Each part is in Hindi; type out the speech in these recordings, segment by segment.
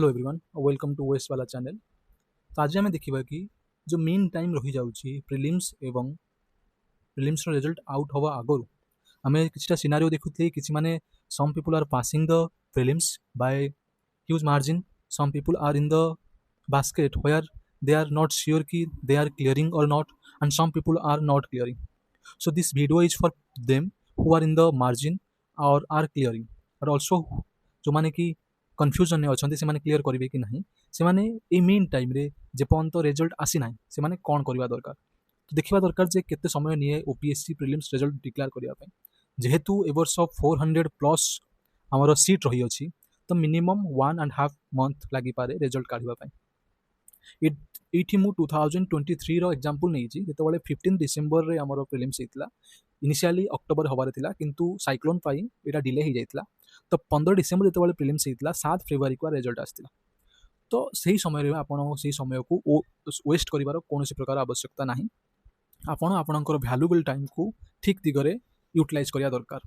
Hello everyone, welcome to OS वाला चैनल। तो आज आम देखा कि जो मेन टाइम रही जाऊँगी प्रिलिम्स एवं प्रिलिम्स रिजल्ट आउट हवा आगु आम कि सिनारियो देखुले कि माने some people are passing the prelims by huge margin, some people are in the basket where they are not sure कि they are clearing or not, and some people are not clearing. So this video is for them who are in the margin or are clearing, but also जो माने कि कन्फ्यूजन अच्छा से क्लीयर करेंगे कि ना से मेन टाइम रे जेपर्यंत रिजल्ट आसी ना से कौन करवा दरकार। तो देखा दरकार जे केते समय निए ओपीएससी प्रिलिम्स रिजल्ट डिक्लेयर करने जेहेतु ए वर्ष 400 प्लस आमर सीट रही अच्छी, तो मिनिमम 1.5 मंथ लगी पारे रिजल्ट काढ़ापी। ये मु 2023 रो एग्जांपल नहीं जो 15 डिसेम्बर रे आमर प्रिलिम्स होता इनिशियली अक्टोबर हबार थिला किंतु साइक्लोन पाई एटा डिले हो जाता। तो 15 डिसेम्बर जो प्रिलिम्स होता 7 फेब्रुआरी को रिजल्ट आसला। तो सही समय आपन से समय को वेस्ट कर कौन प्रकार आवश्यकता ना। आपन आपणकर भैल्युएबल टाइम को ठीक दिगरे यूटिलाइज करिया दरकार।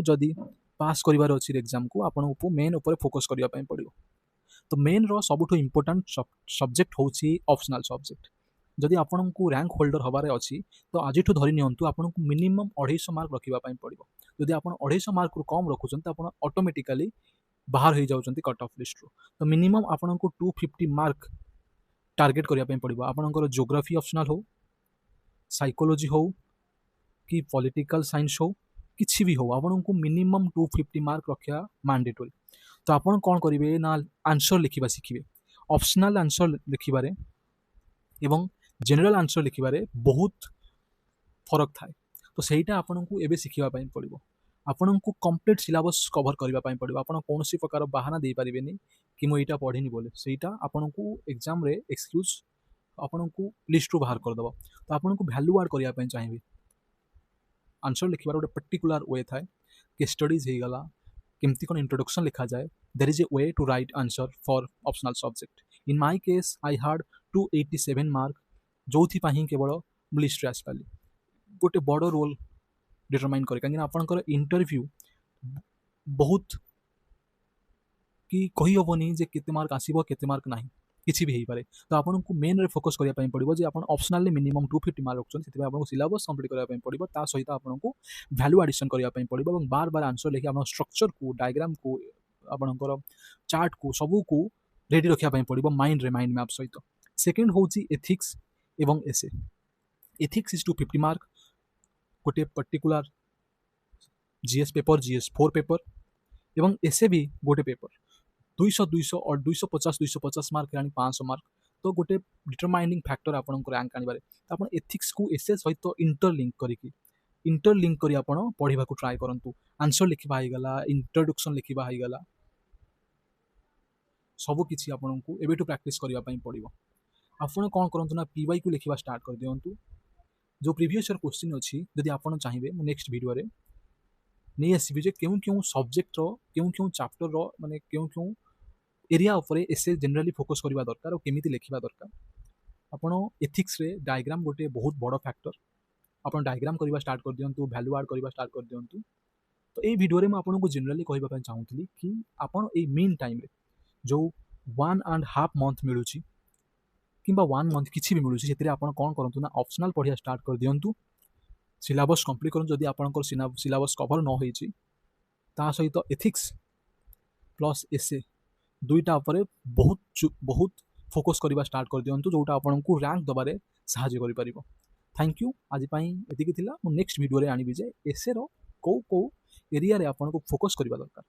जदि पास करिवार अछि एग्जाम को आपन को मेन ऊपर फोकस करिया पई पड़ियो। तो मेन रो सबुठ इम्पोर्टाट सब्जेक्ट हूँ ऑप्शनल सब्जेक्ट। जदि आपन को रैंक होल्डर हबार अच्छी तो आज धरी नियंतु आपन को मिनिमम 250 मार्क रखापी पड़ो। जदि आप 250 मार्क कम रखुच्च तो आप ऑटोमेटिकली बाहर हो जाउछंती कट ऑफ लिस्ट रो। तो मिनिमम आपन को 250 मार्क टार्गेट करने पड़ो। आपनकर ज्योग्राफी ऑप्शनल हो, साइकोलॉजी हो कि पॉलिटिकल साइंस हो, किसी भी हो आपन को मिनिमम 250 मार्क रखा मैंडेटरी। तो आपन कौन करेंगे ना आंसर लिखा शिखिए। ऑप्शनल आंसर लिखारे एवं जनरल आंसर लिखारे बहुत फरक थाए। तो सहीटा आपन को एबे शिखिबा पड़ो। आपन को कंप्लीट सिलेबस कवर करने पड़ो। आप कौन प्रकार बाहाना दे पारे कि मुझे पढ़ीनी बोले सहीटा आपन को एग्जाम रे एक्सक्यूज आपन को लिस्ट रू बाहर करदेव। तो आपन को भैल्यू आड करने चाहिए आंसर लिखार गोटे पर्टिकुलर वे थाए कि स्टडीज हो गला केमती कौन इंट्रोडक्शन लिखा जाए। There is a way to write answer for optional subject. In my case I had 287 mark जो केवल लिस्ट रे आसपाली गोटे बड़ रोल डिटरमाइन करे कहीं आपंकर इंटरव्यू बहुत कि कही हेनी जे केते मार्क आसीबो केते मार्क नहीं किसी भी हो पारे। तो आपन को मेन रे फोकस करने पड़ो जे आप ऑप्शनल मिनिमम 250 मार्क रखुन से आपको सिलेबस कंप्लीट करने पड़ो। ता सहित आपन को वैल्यू एडिशन करने पड़ो और बार बार आंसर लिखि आप स्ट्रक्चर को डायग्राम को आपनकर चार्ट को सबू को रेडी रखा पड़ो माइंड मैप सहित। सेकेंड हूँ एथिक्स एवं एसे। एथिक्स इज 250 मार्क गोटे particular GS paper GS 4 paper एवं एसे भी गोटे पेपर 200 और 250 मार्क 500 मार्क। तो गोटे डिटरमाइनिंग फैक्टर आपन रैंक आने आप एथिक्स को एसे सहित इंटरलिंक करी आपन पढ़ा ट्राए करूँ। आंसर लिखा होगा, इंट्रोडक्शन लिखा होगा, सबकि आपन को एबेटू प्रैक्टिस करने पड़ो। आपन कौन करूँ ना पीवाई को लिखा स्टार्ट कर दिंतु। जो प्रीवियस ईयर क्वेश्चन अच्छी जदि आप चाहिए नेक्स्ट वीडियो रे नहीं आसबि जे क्यों क्यों सब्जेक्ट क्यों क्यों चैप्टर माने क्यों क्यों एरिया उपरे एसे जनरली फोकस करवा दरकार और केमिति लिखिबा दरकार। आपण एथिक्स रे डायग्राम गोटे बहुत बड़ फैक्टर। आपण डायग्राम करवा स्टार्ट कर दियंतु, वैल्यू ऐड करवा स्टार्ट कर दियंतु। तो ए वीडियो रे मैं आपन को जनरली कहबा पय चाहूतली कि आपण ए मेन टाइम रे जो 1.5 मंथ मिलुची किंबा 1 मंथ किसी भी मिलुची सेतिरे आपण कोन करंतु ना ऑप्शनल पढ़िया स्टार्ट कर दियंतु। सिलेबस कंप्लीट करन जदि आपनकर सिलेबस कवर न होईची ता सहित एथिक्स प्लस एसे दुईटा उपरे बहुत फोकस करवा स्टार्ट कर दियंतु जोटा आपन को रैंक दबारे सहायता करि परिबो। Thank you. आज पई एतिकी थिला। मु नेक्स्ट वीडियो रे आनिबि जे एसे रो को एरिया रे आपन को फोकस करवा दरकार।